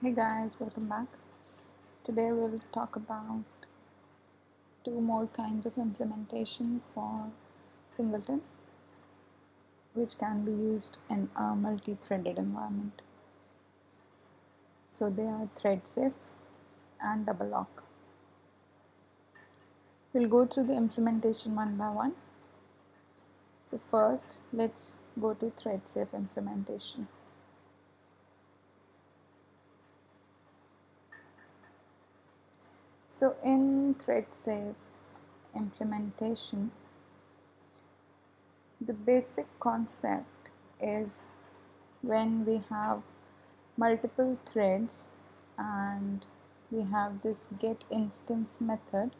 Hey guys, welcome back. Today we'll talk about two more kinds of implementation for Singleton, which can be used in a multi-threaded environment. So they are thread safe and double lock. We'll go through the implementation one by one. So first, let's go to thread safe implementation. So in thread safe implementation, the basic concept is when we have multiple threads and we have this get instance method,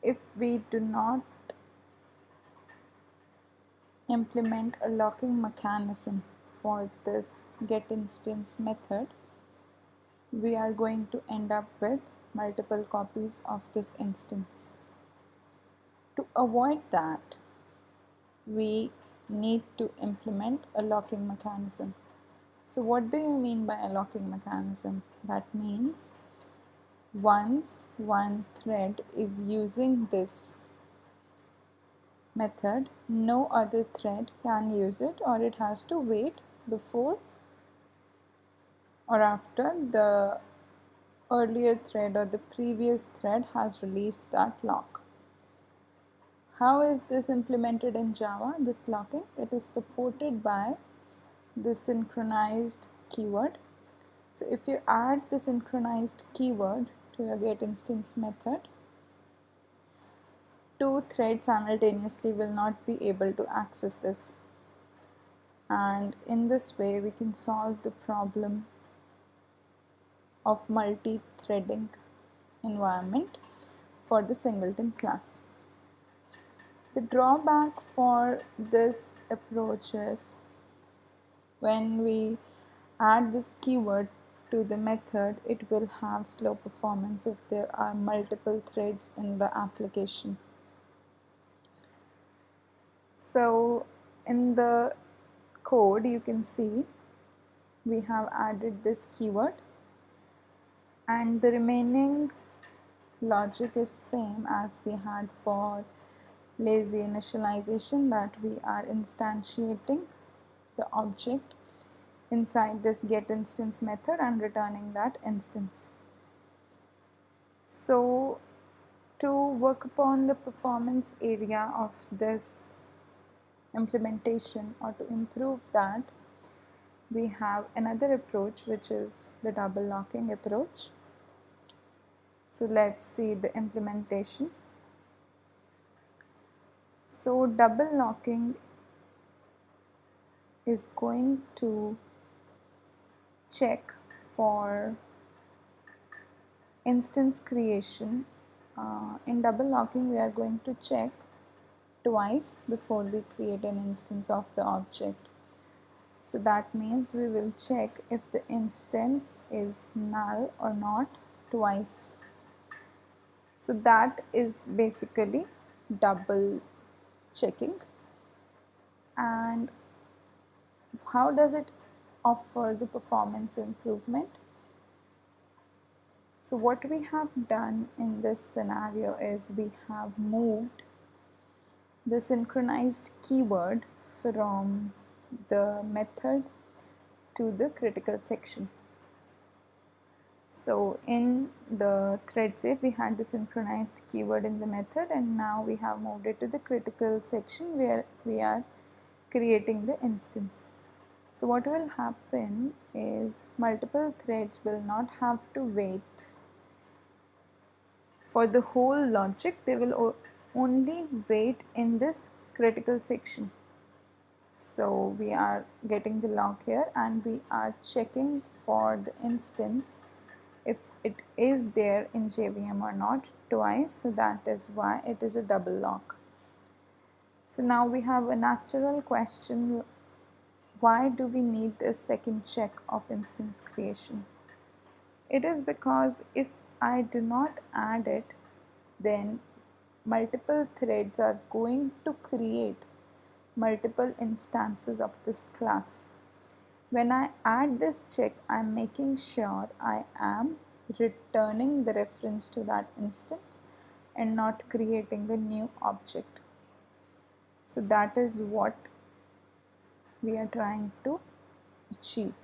if we do not implement a locking mechanism for this get instance method, we are going to end up with multiple copies of this instance. To avoid that, we need to implement a locking mechanism. So what do you mean by a locking mechanism? That means once one thread is using this method, no other thread can use it, or it has to wait before or after the earlier thread or the previous thread has released that lock. How is this implemented in Java, this locking? It is supported by the synchronized keyword. So if you add the synchronized keyword to your get instance method, two threads simultaneously will not be able to access this, and in this way we can solve the problem of multi-threading environment for the Singleton class. The drawback for this approach is when we add this keyword to the method, it will have slow performance if there are multiple threads in the application. So in the code you can see we have added this keyword, and the remaining logic is same as we had for lazy initialization, that we are instantiating the object inside this get instance method and returning that instance. So to work upon the performance area of this implementation, or to improve that, we have another approach, which is the double locking approach. So let's see the implementation. So double locking is going to check for instance creation. In double locking, we are going to check twice before we create an instance of the object. So that means we will check if the instance is null or not twice. So that is basically double checking. And how does it offer the performance improvement? So what we have done in this scenario is we have moved the synchronized keyword from the method to the critical section. So in the thread safe, we had the synchronized keyword in the method, and now we have moved it to the critical section where we are creating the instance. So what will happen is multiple threads will not have to wait for the whole logic, they will only wait in this critical section. So we are getting the lock here, and we are checking for the instance if it is there in JVM or not twice. So that is why it is a double lock. So now we have a natural question: why do we need this second check of instance creation? It is because if I do not add it, then multiple threads are going to create multiple instances of this class. When I add this check, I'm making sure I am returning the reference to that instance and not creating a new object. So that is what we are trying to achieve.